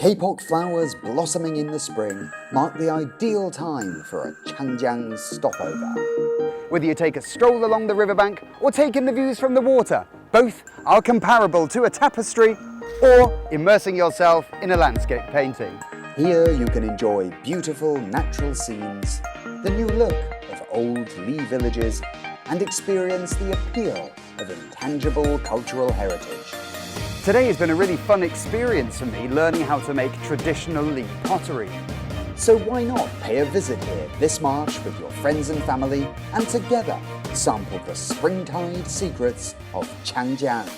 Kapok flowers blossoming in the spring mark the ideal time for a Changjiang stopover. Whether you take a stroll along the riverbank or take in the views from the water, both are comparable to a tapestry or immersing yourself in a landscape painting. Here you can enjoy beautiful natural scenes, the new look of old Li villages, and experience the appeal of intangible cultural heritage. Today has been a really fun experience for me learning how to make traditional Li pottery. So why not pay a visit here this March with your friends and family and together sample the springtide secrets of Changjiang.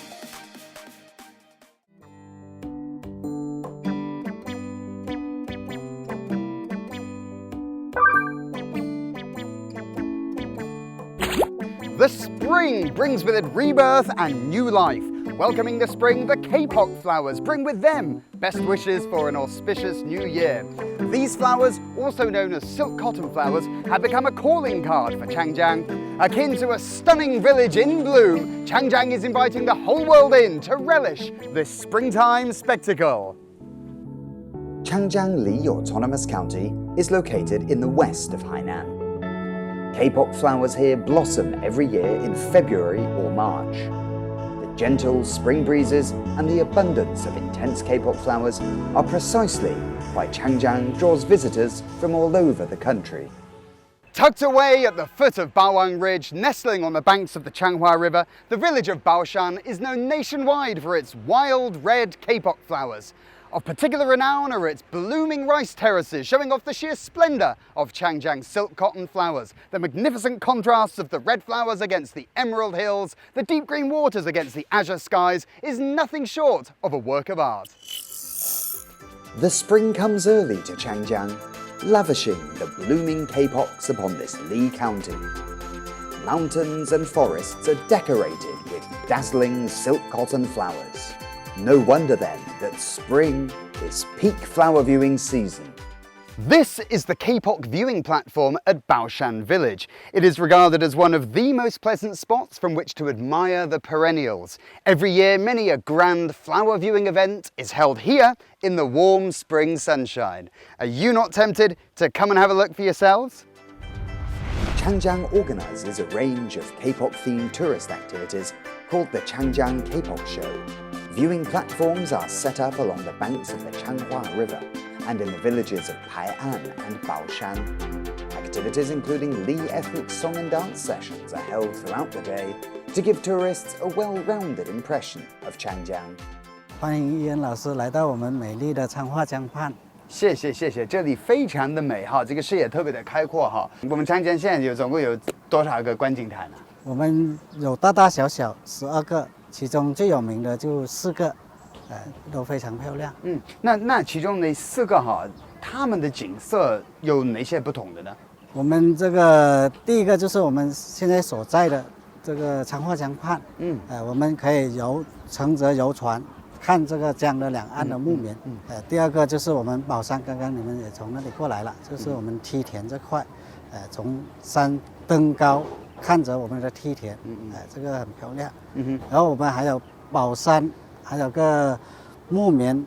The spring brings with it rebirth and new life. Welcoming the spring, the kapok flowers bring with them best wishes for an auspicious new year. These flowers, also known as silk cotton flowers, have become a calling card for Changjiang. Akin to a stunning village in bloom, Changjiang is inviting the whole world in to relish this springtime spectacle. Changjiang Li Autonomous County is located in the west of Hainan. Kapok flowers here blossom every year in February or March. The gentle spring breezes and the abundance of intense kapok flowers are precisely why Changjiang draws visitors from all over the country. Tucked away at the foot of Bawang Ridge, nestling on the banks of the Changhua River, the village of Baoshan is known nationwide for its wild red kapok flowers. Of particular renown are its blooming rice terraces, showing off the sheer splendour of Changjiang's silk cotton flowers, the magnificent contrasts of the red flowers against the emerald hills, the deep green waters against the azure skies, is nothing short of a work of art. The spring comes early to Changjiang, lavishing the blooming kapoks upon this Li County. Mountains and forests are decorated with dazzling silk cotton flowers. No wonder then that spring is peak flower viewing season. This is the kapok viewing platform at Baoshan Village. It is regarded as one of the most pleasant spots from which to admire the perennials. Every year, many a grand flower viewing event is held here in the warm spring sunshine. Are you not tempted to come and have a look for yourselves? Changjiang organizes a range of kapok-themed tourist activities called the Changjiang Kapok Show. Viewing platforms are set up along the banks of the Changhua River and in the villages of Hai'an and Baoshan. Activities including Li ethnic song and dance sessions are held throughout the day to give tourists a well-rounded impression of Changjiang. 欢迎伊恩老师来到我们美丽的昌化江畔。谢谢，这里非常的美哈，这个视野特别的开阔哈。我们Changjiang现在总共有多少个观景台呢？我们有大大小小12个。 其中最有名的就4个，都非常漂亮。那其中那4个哈，它们的景色有哪些不同的呢？我们这个第一个就是我们现在所在的这个昌化江畔，我们可以乘着游船看这个江的两岸的木棉。第二个就是我们宝山，刚刚你们也从那里过来了，就是我们梯田这块，从山登高。 看着我们的梯田，这个很漂亮。然后我们还有宝山，还有个木棉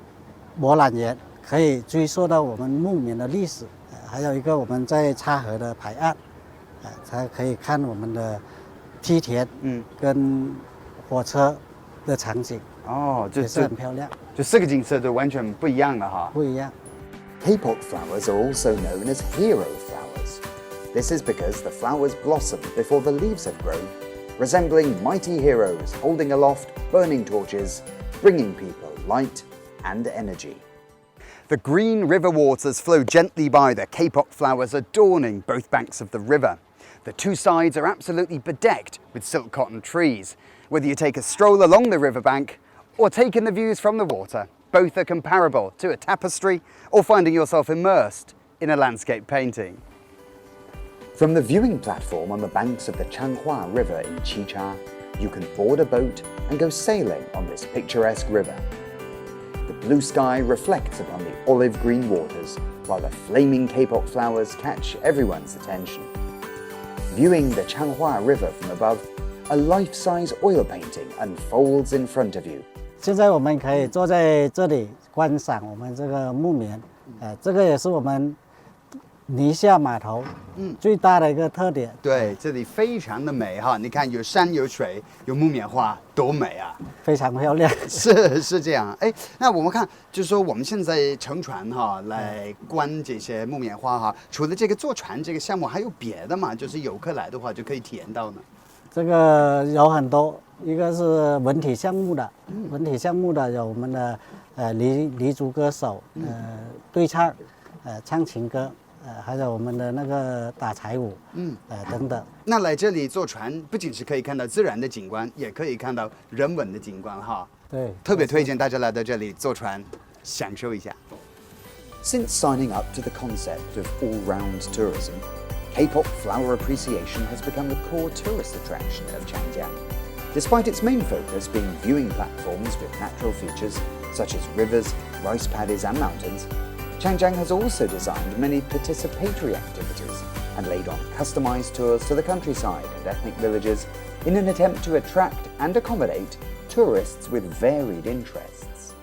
博览园，可以追溯到我们木棉的历史。还有一个我们在叉河的海岸，才可以看我们的梯田，跟火车的场景。哦，就是很漂亮。就4个景色都完全不一样了哈。不一样。Kapok flowers are also known as hero flowers. This is because the flowers blossom before the leaves have grown, resembling mighty heroes holding aloft burning torches, bringing people light and energy. The green river waters flow gently by the kapok flowers adorning both banks of the river. The two sides are absolutely bedecked with silk cotton trees. Whether you take a stroll along the riverbank or take in the views from the water, both are comparable to a tapestry or finding yourself immersed in a landscape painting. From the viewing platform on the banks of the Changhua River in Qicha, you can board a boat and go sailing on this picturesque river. The blue sky reflects upon the olive-green waters, while the flaming kapok flowers catch everyone's attention. Viewing the Changhua River from above, a life-size oil painting unfolds in front of you. 现在我们可以坐在这里观赏我们这个木棉，这个也是我们宁夏码头最大的一个特点。对，这里非常的美哈，你看有山有水有木棉花，多美啊！非常漂亮。是这样。哎，那我们看，就是说我们现在乘船哈来观这些木棉花哈，除了这个坐船这个项目，还有别的嘛？就是游客来的话就可以体验到呢。这个有很多，一个是文体项目的，文体项目的有我们的黎族歌手，对唱，唱情歌。还有我们的那个打柴舞，等等。那来这里坐船，不仅是可以看到自然的景观，也可以看到人文的景观哈。对，特别推荐大家来到这里坐船，享受一下。Since signing up to the concept of all-round tourism, kapok flower appreciation has become the core tourist attraction of Changjiang. Despite its main focus being viewing platforms with natural features such as rivers, rice paddies, and mountains, Changjiang has also designed many participatory activities and laid on customized tours to the countryside and ethnic villages in an attempt to attract and accommodate tourists with varied interests.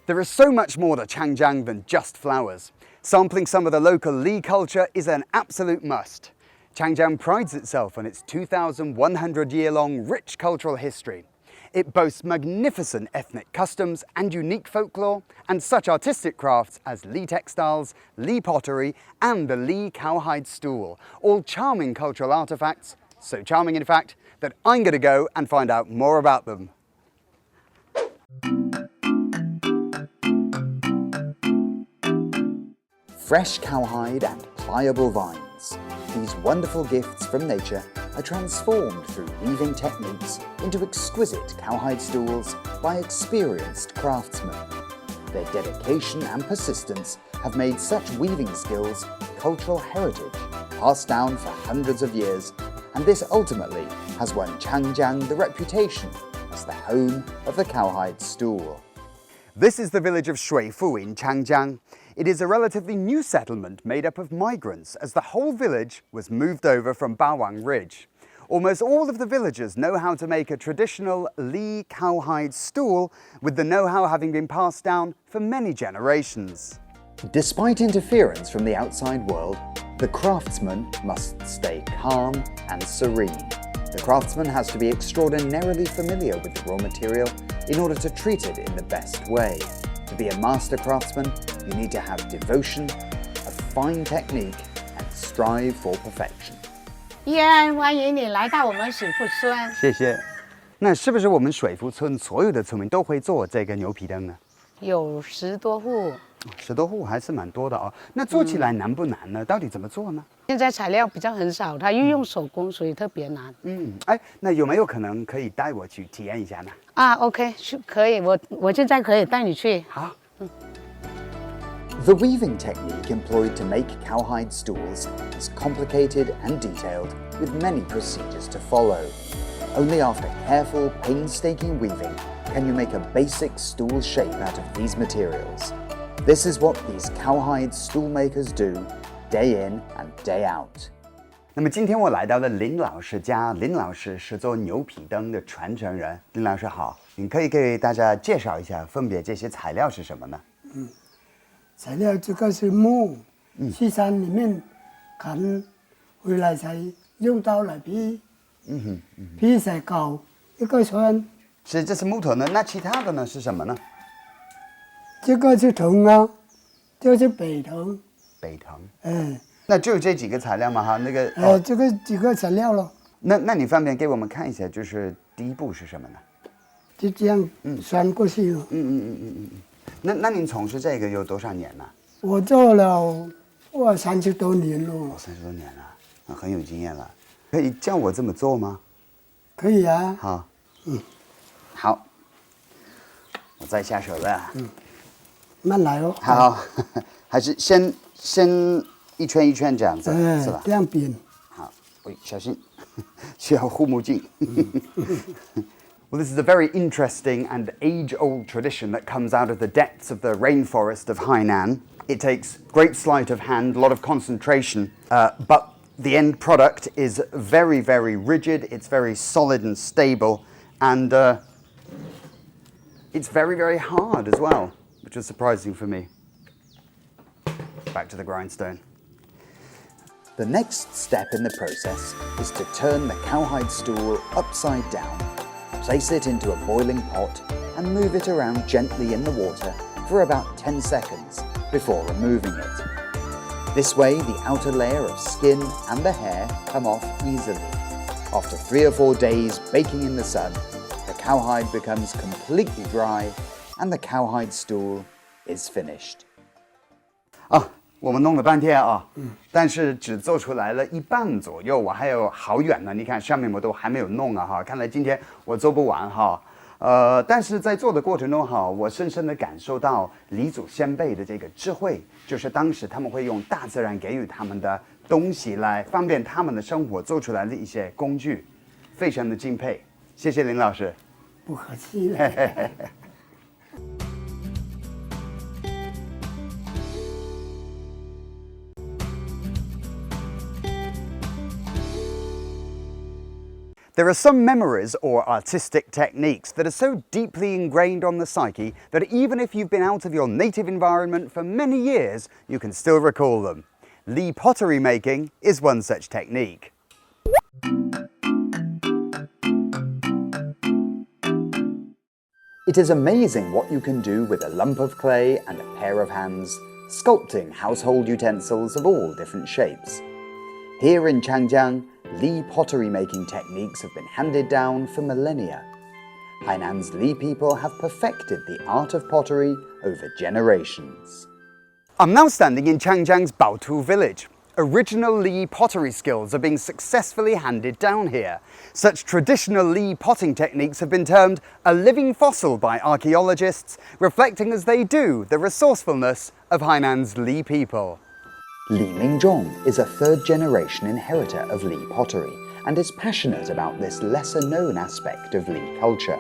There is so much more to Changjiang than just flowers. Sampling some of the local Li culture is an absolute must. Changjiang prides itself on its 2,100-year-long rich cultural history. It boasts magnificent ethnic customs and unique folklore, and such artistic crafts as Li textiles, Li pottery, and the Li cowhide stool, all charming cultural artifacts, so charming in fact that I'm going to go and find out more about them. Fresh cowhide and pliable vines. These wonderful gifts from nature are transformed through weaving techniques into exquisite cowhide stools by experienced craftsmen. Their dedication and persistence have made such weaving skills cultural heritage passed down for hundreds of years, and this ultimately has won Changjiang the reputation as the home of the cowhide stool. This is the village of Shuifu in Changjiang. It is a relatively new settlement made up of migrants, as the whole village was moved over from Bawang Ridge. Almost all of the villagers know how to make a traditional Li cowhide stool, with the know-how having been passed down for many generations. Despite interference from the outside world, the craftsman must stay calm and serene. The craftsman has to be extraordinarily familiar with the raw material in order to treat it in the best way. To be a master craftsman, you need to have devotion, a fine technique, and strive for perfection. 依然欢迎你来到我们水富村。谢谢。那是不是我们水福村所有的村民都会做这个牛皮灯呢？有10多户。10多户还是蛮多的哦。那做起来难不难呢？到底怎么做呢？现在材料比较很少，它又用手工，所以特别难。哎，那有没有可能可以带我去体验一下呢？啊 ，OK， 可以，我现在可以带你去。好。The weaving technique employed to make cowhide stools is complicated and detailed, with many procedures to follow. Only after careful, painstaking weaving can you make a basic stool shape out of these materials. This is what these cowhide stool makers do, day in and day out. 那么今天我来到了林老师家，林老师是做牛皮灯的传承人。林老师好，你可以给大家介绍一下，分别这些材料是什么呢？材料这个是木，去山里面砍回来才用刀来劈，劈才搞一个船。是，这是木头呢，那其他的呢是什么呢？这个是藤啊，就是北藤。北藤。那就这几个材料嘛哈，那个。这个几个材料了。那你方便给我们看一下，就是第一步是什么呢？就这样穿过去了。那您从事这个有多少年了？我做了30多年了。30多年了，很有经验了。可以教我这么做吗？可以啊。好。好。我再下手了。慢来哦。好，还是先一圈一圈这样子，是吧？这样扁。好，小心，需要护目镜。Well, this is a very interesting and age-old tradition that comes out of the depths of the rainforest of Hainan. It takes great sleight of hand, a lot of concentration, but the end product is very, very rigid. It's very solid and stable, and It's very, very hard as well, which was surprising for me. Back to the grindstone. The next step in the process is to turn the cowhide stool upside down, place it into a boiling pot and move it around gently in the water for about 10 seconds before removing it. This way, the outer layer of skin and the hair come off easily. After 3 or 4 days baking in the sun, the cowhide becomes completely dry and the cowhide stool is finished. 我们弄了半天啊，但是只做出来了一半左右，我还有好远呢。你看上面我都还没有弄啊哈，看来今天我做不完哈。但是在做的过程中哈，我深深地感受到黎祖先辈的这个智慧，就是当时他们会用大自然给予他们的东西来方便他们的生活做出来的一些工具，非常的敬佩。谢谢林老师。不客气。There are some memories or artistic techniques that are so deeply ingrained on the psyche that even if you've been out of your native environment for many years, you can still recall them. Li pottery making is one such technique. It is amazing what you can do with a lump of clay and a pair of hands, sculpting household utensils of all different shapes. Here in Changjiang, Li pottery making techniques have been handed down for millennia. Hainan's Li people have perfected the art of pottery over generations. I'm now standing in Changjiang's Baotu village. Original Li pottery skills are being successfully handed down here. Such traditional Li potting techniques have been termed a living fossil by archaeologists, reflecting as they do the resourcefulness of Hainan's Li people. Li Mingzhong is a third-generation inheritor of Li pottery and is passionate about this lesser-known aspect of Li culture.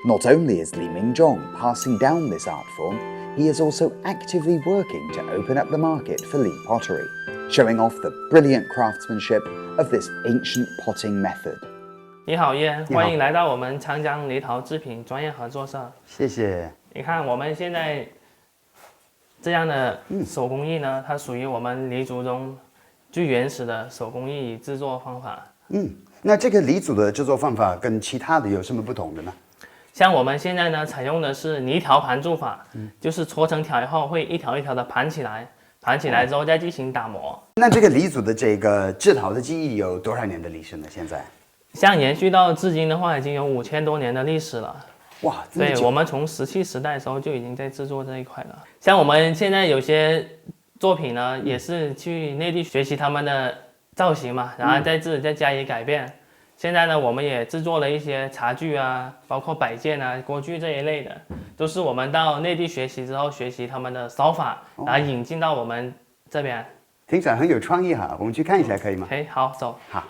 Not only is Li Mingzhong passing down this art form, he is also actively working to open up the market for Li pottery, showing off the brilliant craftsmanship of this ancient potting method. 你好耶，欢迎来到我们长江泥陶制品专业合作社。谢谢。你看我们现在这样的手工艺呢，它属于我们黎族中最原始的手工艺制作方法。那这个黎族的制作方法跟其他的有什么不同的呢？像我们现在呢，采用的是泥条盘铸法，就是搓成条以后会一条一条的盘起来，盘起来之后再进行打磨。那这个黎族的这个制陶的技艺有多少年的历史呢？现在？像延续到至今的话，已经有5000多年的历史了。哇，对，我们从石器时代的时候就已经在制作这一块了。像我们现在有些作品呢，也是去内地学习他们的造型嘛，然后在自己再加以改变。现在呢，我们也制作了一些茶具啊，包括摆件啊、锅具这一类的，都是我们到内地学习之后，学习他们的烧法，然后引进到我们这边。听起来很有创意哈，我们去看一下可以吗？好，走。好。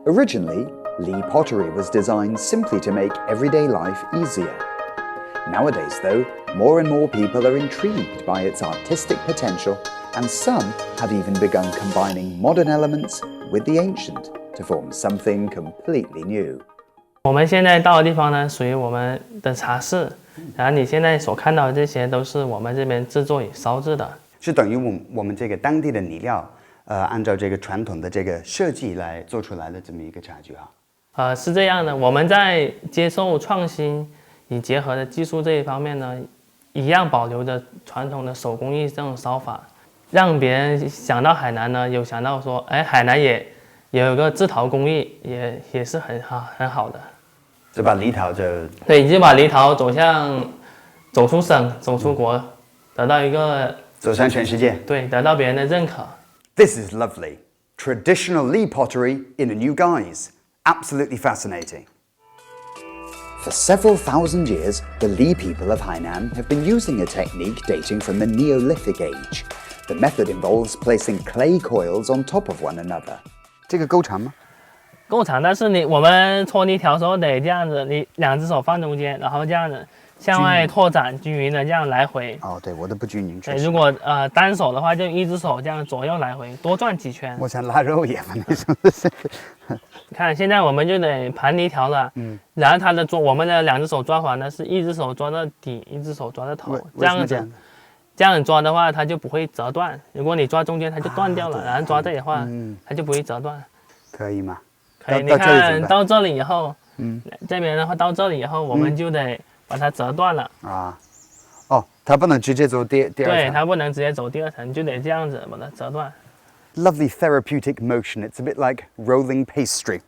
Originally, Li pottery was designed simply to make everyday life easier. Nowadays, though, more and more people are intrigued by its artistic potential, and some have even begun combining modern elements with the ancient to form something completely new. 我们现在到的地方呢，属于我们的茶室，然后你现在所看到的这些都是我们这边制作与烧制的，是等于我们这个当地的泥料，按照这个传统的这个设计来做出来的这么一个茶具啊。是这样的，我们在接受创新与结合的技术这一方面呢，一样保留着传统的手工艺这种烧法，让别人想到海南呢，有想到说，哎，海南也有一个制陶工艺，也是很好的。就把泥陶对，已经把泥陶走出省，走出国，得到一个走向全世界。对，得到别人的认可。This is lovely. Traditional Li pottery in a new guise. Absolutely fascinating. For several thousand years, the Li people of Hainan have been using a technique dating from the Neolithic age. The method involves placing clay coils on top of one another. 这个够长吗？够长，但是我们搓泥条的时候得这样子，你2只手放中间，然后这样子向外拓展，均匀的这样来回。哦，对，我的不均匀。对，如果单手的话，就一只手这样左右来回多转几圈。我像腊肉一样的那种。看，现在我们就得盘泥条了。然后我们的2只手抓法呢，是一只手抓到底，一只手抓到头，这样子。这样抓的话，它就不会折断。如果你抓中间，它就断掉了。然后抓这里的话，它就不会折断。可以吗？可以。你看到这里以后，这边的话到这里以后，我们就得把它折断了。啊，哦，它不能直接走第二层。对，它不能直接走第2层，就得这样子把它折断。Lovely therapeutic motion. It's a bit like rolling pastry.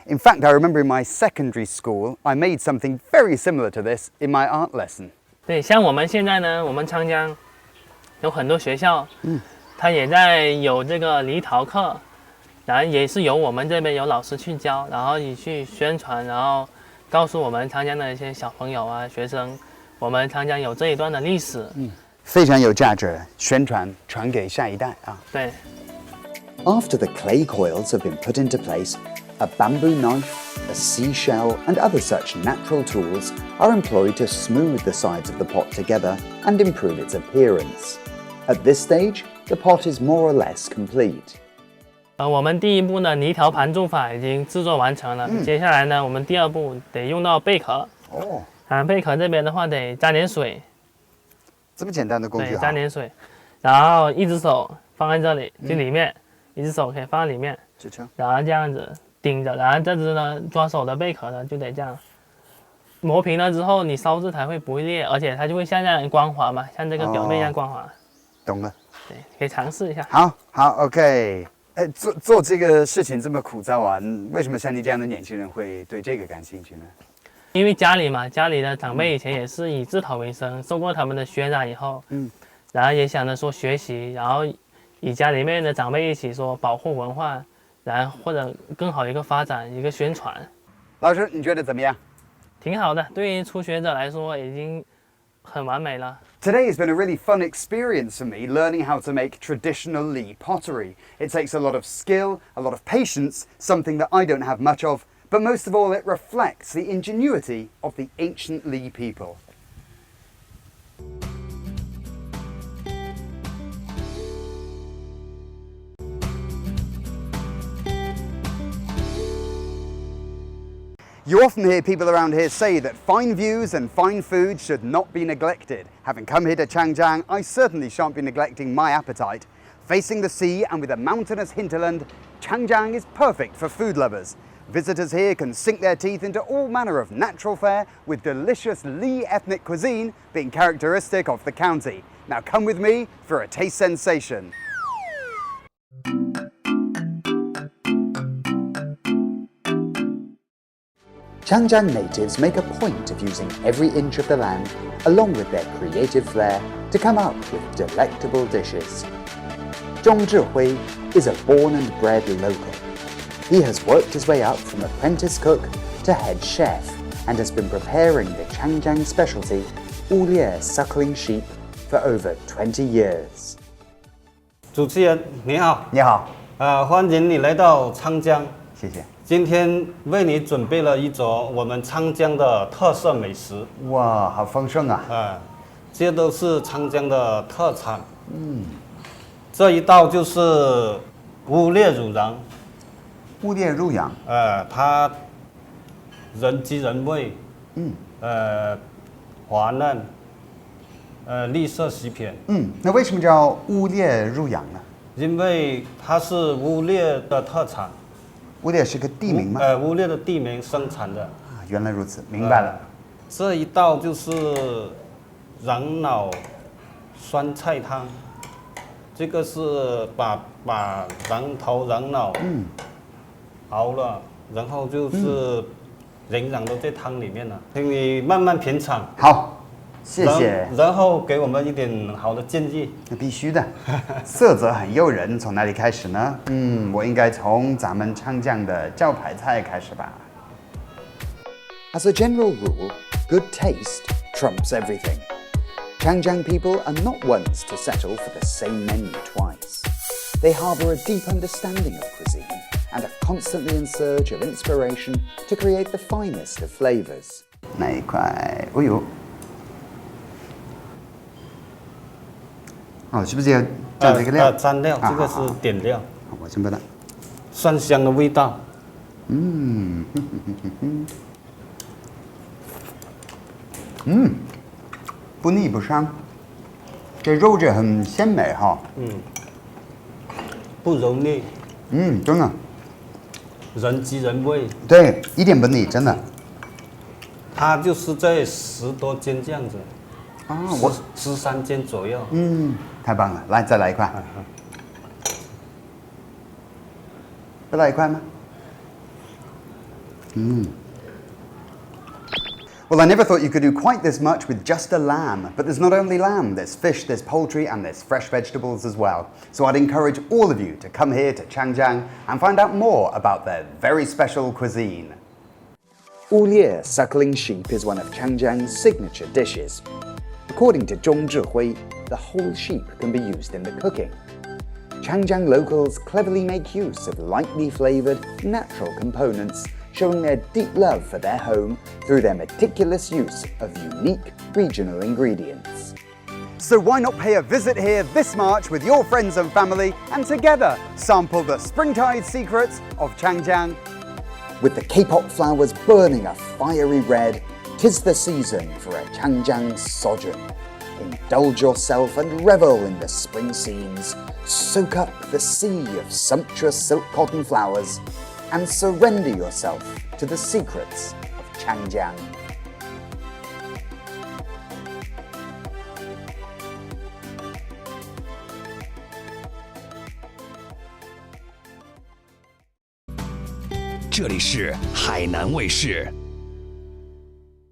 In fact, I remember in my secondary school, I made something very similar to this in my art lesson. 对，像我们现在呢，我们昌江有很多学校，它也在有这个泥陶课，然后也是由我们这边有老师去教，然后你去宣传，然后告诉我们昌江的一些小朋友啊、学生，我们昌江有这一段的历史。非常有价值，宣传传给下一代啊。对。After the clay coils have been put into place, a bamboo knife, a seashell, and other such natural tools are employed to smooth the sides of the pot together and improve its appearance. At this stage, the pot is more or less complete. 我们第一步呢，泥条盘铸法已经制作完成了。接下来呢，我们第2步得用到贝壳。贝壳这边的话得沾点水。这么简单的工具。对，沾点水，然后一只手放在这里，就里面。一只手可以放在里面，然后这样子顶着，然后这只呢抓手的贝壳呢就得这样磨平了之后，你烧制才会不会裂，而且它就会像这样光滑嘛，像这个表面一样光滑。懂了。对，可以尝试一下。好 ，OK。做这个事情这么枯燥啊，为什么像你这样的年轻人会对这个感兴趣呢？因为家里的长辈以前也是以制陶为生，受过他们的熏染以后，然后也想着说学习，然后与家里面的长辈一起说保护文化，然后或者更好一个发展，一个宣传。老师，你觉得怎么样？挺好的，对于初学者来说已经很完美了。Today has been a really fun experience for me learning how to make traditional Li pottery. It takes a lot of skill, a lot of patience, something that I don't have much of, but most of all it reflects the ingenuity of the ancient Li people. You often hear people around here say that fine views and fine food should not be neglected. Having come here to Changjiang, I certainly shan't be neglecting my appetite. Facing the sea and with a mountainous hinterland, Changjiang is perfect for food lovers. Visitors here can sink their teeth into all manner of natural fare, with delicious Li ethnic cuisine being characteristic of the county. Now come with me for a taste sensation. Changjiang natives make a point of using every inch of the land, along with their creative flair, to come up with delectable dishes. Zhong Zhihui is a born and bred local. He has worked his way up from apprentice cook to head chef, and has been preparing the Changjiang specialty, Wulie suckling sheep, for over 20 years. 主持人你好，你好，欢迎你来到昌江。谢谢。今天为你准备了一桌我们昌江的特色美食。哇，好丰盛啊！这都是昌江的特产。这一道就是乌烈乳羊。乌烈乳羊。它人鸡人味。滑嫩。绿色喜片。那为什么叫乌烈乳羊呢？因为它是乌烈的特产。乌烈是个地名吗？乌烈的地名生产的。原来如此，明白了。这一道就是羊脑酸菜汤，这个是把羊头羊脑熬了，然后就是营养都在汤里面了，请你慢慢品尝。好。谢谢。然后给我们一点好的建议。那必须的，色泽很诱人。从哪里开始呢？我应该从咱们昌江的招牌菜开始吧。As a general rule, good taste trumps everything. Changjiang people are not ones to settle for the same menu twice. They harbour a deep understanding of cuisine and are constantly in search of inspiration to create the finest of flavours. 那一块，哎呦。哦，是不是要蘸这个料？蘸料，这个好是点料，好我先把它，蒜香的味道。不腻不膻，这肉质很鲜美哈。不油腻，真的，人机人味。对，一点不腻，真的。它就是在10多间这样子，13间左右。太棒了，来再来一块，再来一块吗？Well, I never thought you could do quite this much with just a lamb, but there's not only lamb, there's fish, there's poultry, and there's fresh vegetables as well. So I'd encourage all of you to come here to Changjiang and find out more about their very special cuisine. All-year suckling sheep is one of Changjiang's signature dishes. According to Zhong Zhihui, the whole sheep can be used in the cooking. Changjiang locals cleverly make use of lightly flavoured, natural components, showing their deep love for their home through their meticulous use of unique regional ingredients. So why not pay a visit here this March with your friends and family and together sample the springtide secrets of Changjiang? With the kapok flowers burning a fiery red, 'tis the season for a Changjiang sojourn. Indulge yourself and revel in the spring scenes. Soak up the sea of sumptuous silk cotton flowers and surrender yourself to the secrets of Changjiang. This is 海南卫视。